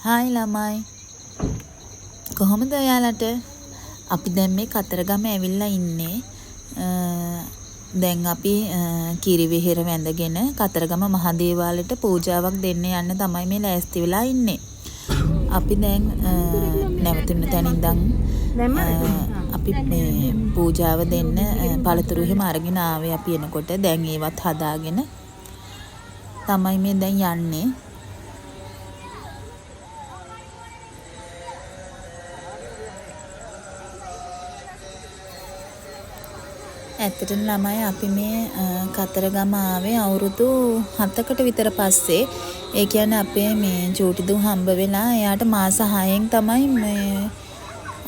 Hi ළමයි. කොහොමද ඔයාලට? අපි දැන් මේ කතරගම ඇවිල්ලා ඉන්නේ. දැන් අපි කිරිවෙහෙර වැඳගෙන කතරගම මහදේවාලයට පූජාවක් දෙන්න යන්න තමයි මේ ලෑස්ති වෙලා ඉන්නේ. අපි දැන් නැවතුන තැන ඉඳන් අපි මේ පූජාව දෙන්න පළතුරු එහෙම අරගෙන ආවේ අපි එනකොට. දැන් ඒවත් හදාගෙන තමයි මේ දැන් යන්නේ. ඇත්තටම ළමයි අපි මේ කතරගම ආවේ අවුරුදු 7කට විතර පස්සේ. ඒ කියන්නේ අපේ මේ චූටි දූ හම්බ වෙලා එයාට මාස 6න් තමයි මේ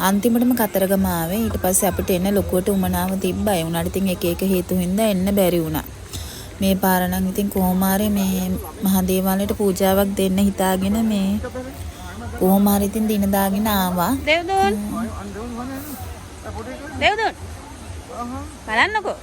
අන්තිමටම කතරගම ආවේ. ඊට පස්සේ අපිට එන්න ලොකුවට උමනාව තිබ්බා. ඒ උනාට ඉතින් එක එක හේතු හින්දා එන්න බැරි වුණා. මේ පාර නම් ඉතින් කොහොම හරි මේ මහදේවාලයට පූජාවක් දෙන්න හිතාගෙන මේ කොහොම හරි ඉතින් දින දාගෙන ආවා. දෙව්දොන් බලන්නකෝ.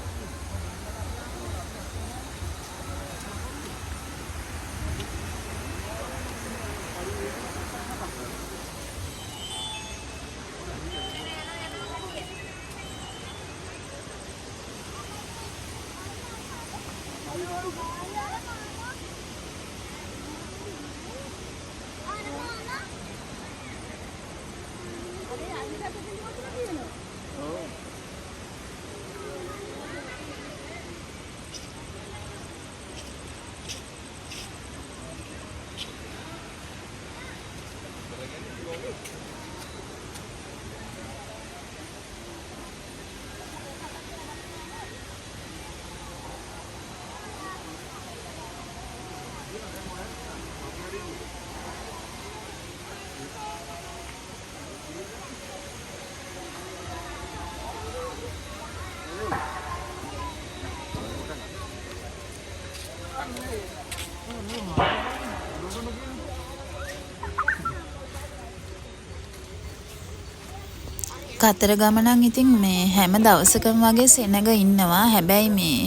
කතරගම නම් ඉතින් මේ හැම දවසකම වගේ සෙනග ඉන්නවා. හැබැයි මේ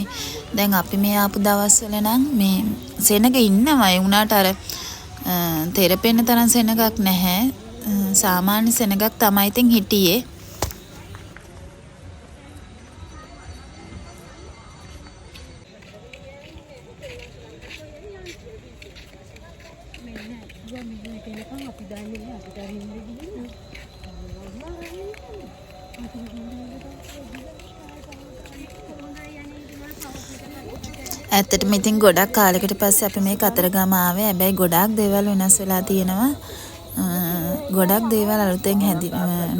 දැන් අපි මේ ආපු දවස්වල නම් මේ සෙනග ඉන්නවා. ඒ වුණාට අර තෙරපෙන්න තරම් සෙනගක් නැහැ. සාමාන්‍ය සෙනගක් තමයි ඉතින් හිටියේ. ඇත්තටම ඉතින් ගොඩක් කාලයකට පස්සේ අපි මේ කතරගම ආවේ. හැබැයි ගොඩාක් දේවල් වෙනස් වෙලා තියෙනවා. ගොඩක් දේවල් අලුතෙන්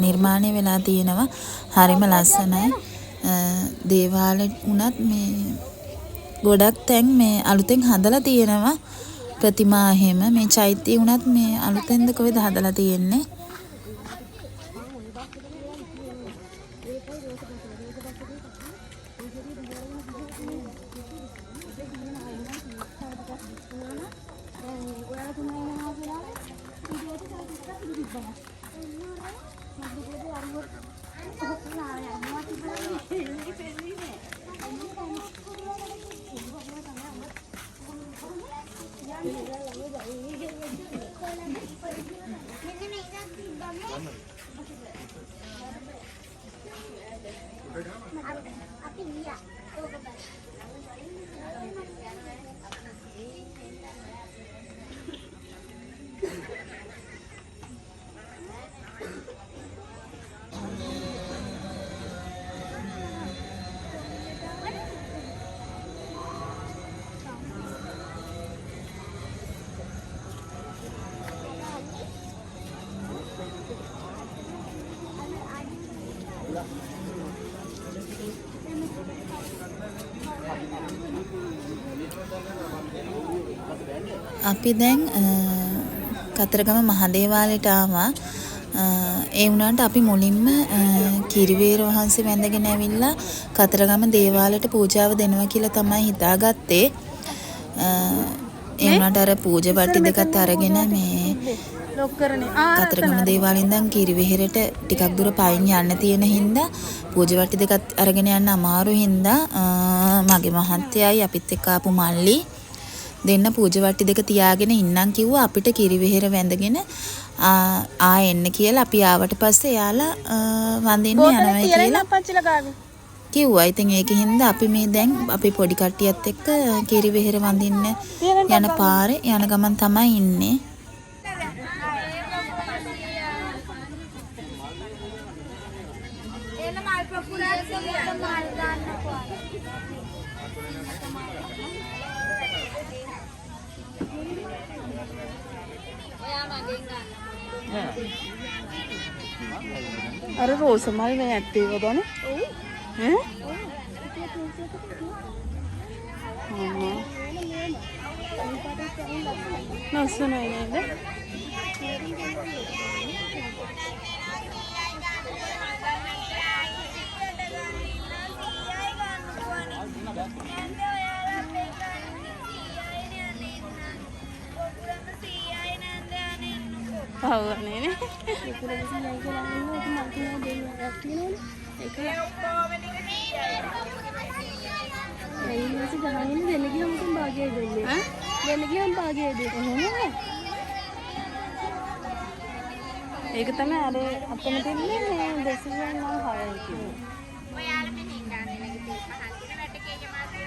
නිර්මාණය වෙලා තියෙනවා. හරිම ලස්සනයි. දේවාල උනත් මේ ගොඩක් තැන් මේ අලුතෙන් හදලා තියෙනවා. ප්‍රතිමා එහෙම මේ චෛත්‍ය උනත් මේ අලුතෙන්ද කොහෙද හදලා තියෙන්නේ. අපි දැන් කතරගම මහදේවාලයට ආවා. ඒ වුණාට අපි මුලින්ම කිරිවේර වහන්සේ වැඳගෙන ඇවිල්ලා කතරගම දේවාලයට පූජාව දෙනවා කියලා තමයි හිතාගත්තේ. ඒ වුණාට අර පූජා වට්ටි දෙකත් අරගෙන මේ කතරගම දේවාලෙන් ඉඳන් කිරිවෙහෙරට ටිකක් දුර පයින් යන්න තියෙන හින්දා පූජා වට්ටි දෙකත් අරගෙන යන්න අමාරු හින්දා මගේ මහත්තයයි අපිත් එක්ක ආපු මල්ලි දෙන්න පූජා වට්ටි දෙක තියාගෙන ඉන්නම් කිව්වා. අපිට කිරිවෙහෙර වැඳගෙන එන්න කියලා. අපි ආවට පස්සේ එයාලා වඳින්න යනවා කියලා කිව්වා. ඉතින් ඒකින්ද අපි මේ දැන් අපි පොඩි කට්ටියත් එක්ක කිරිවෙහෙර වඳින්න යන පාරේ යන ගමන් තමයි ඉන්නේ. අර රෝස මල් මේ ඇත්තේ වදන ලස්සනයි නේද? අවනේ ඒක තමයි අර අපතන තින්නේ මේ දෙසියෙන් නම් හයයි කියන්නේ. ඔයාලා මෙහෙන් ගන්න එක තියෙන පහන් දින වැටකේක මාසෙ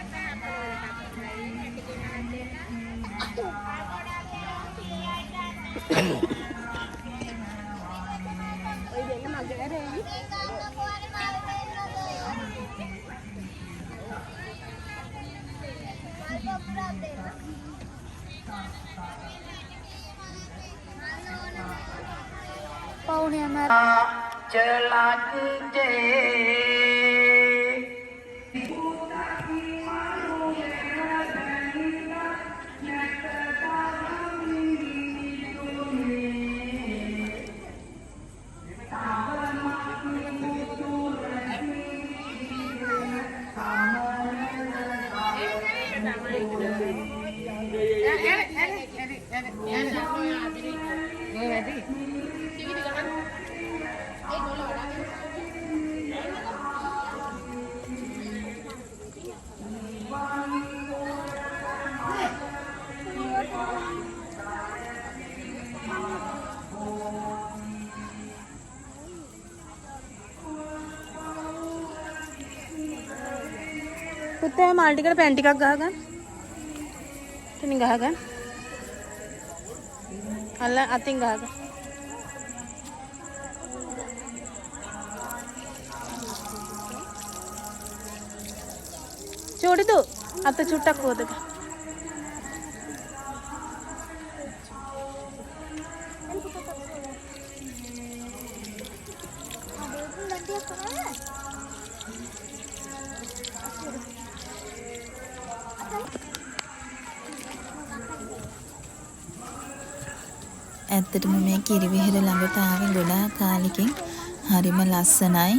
පුතේ මාල් ටිකට පැන් ටිකක් ගහගන්න. එතනින් ගහගන්න. අල්ල අතින් ගහගන්න. චෝඩිදු අත චුට්ටක් හොදග. ඇත්තටම මේ කිරිවෙහෙර ළඟට ආවේ ගොඩාක් කාලෙකින්. හරිම ලස්සනයි.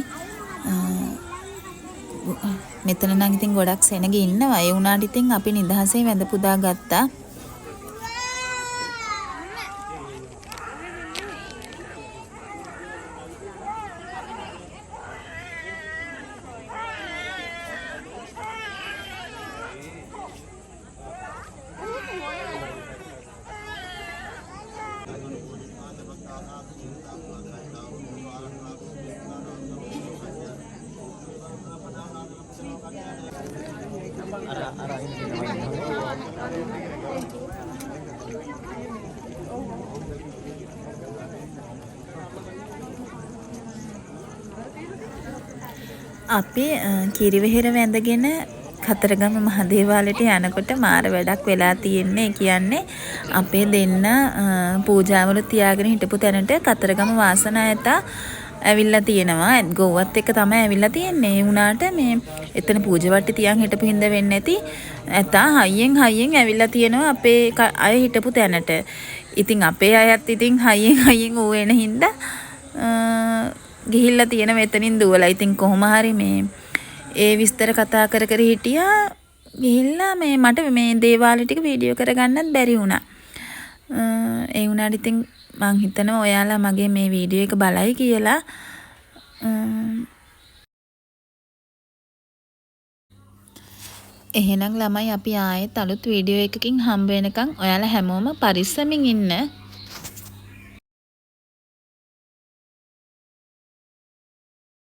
මෙතන නම් ඉතින් ගොඩක් සෙනග ඉන්නවා. ඒ වුණාට ඉතින් අපි නිදහසේ වැඳ පුදා ගත්තා. අපි කිරිවෙහෙර වැඳගෙන කතරගම මහදේවාලයට යනකොට මාර වැඩක් වෙලා තියෙන්නේ. කියන්නේ අපේ දෙන්න පූජාවල තියාගෙන හිටපු තැනට කතරගම වාසනායතා ඇවිල්ලා තියෙනවා. ගෝවත් එක තමයි ඇවිල්ලා තියෙන්නේ. ඒ වුණාට මේ එතන පූජා වට්ටි තියන් හිටපු හින්දා වෙන්නේ නැති ඇතා හයියෙන් ඇවිල්ලා තියෙනවා අපේ අය හිටපු තැනට. ඉතින් අපේ අයත් ඉතින් හයියෙන් ඌ එන හින්දා ගිහිල්ලා තියෙන මෙතනින් දුවලා. ඉතින් කොහොම හරි මේ ඒ විස්තර කතා කර හිටියා. ගිහිල්ලා මේ මට මේ දේවාලය ටික වීඩියෝ කරගන්නත් බැරි වුණා. ඒ වුණාට ඉතින් මං හිතනවා ඔයාලා මගේ මේ වීඩියෝ එක බලයි කියලා. එහෙනම් ළමයි අපි ආයෙත් අලුත් වීඩියෝ එකකින් හම්බ වෙනකන් ඔයාලා හැමෝම පරිස්සමින් ඉන්න.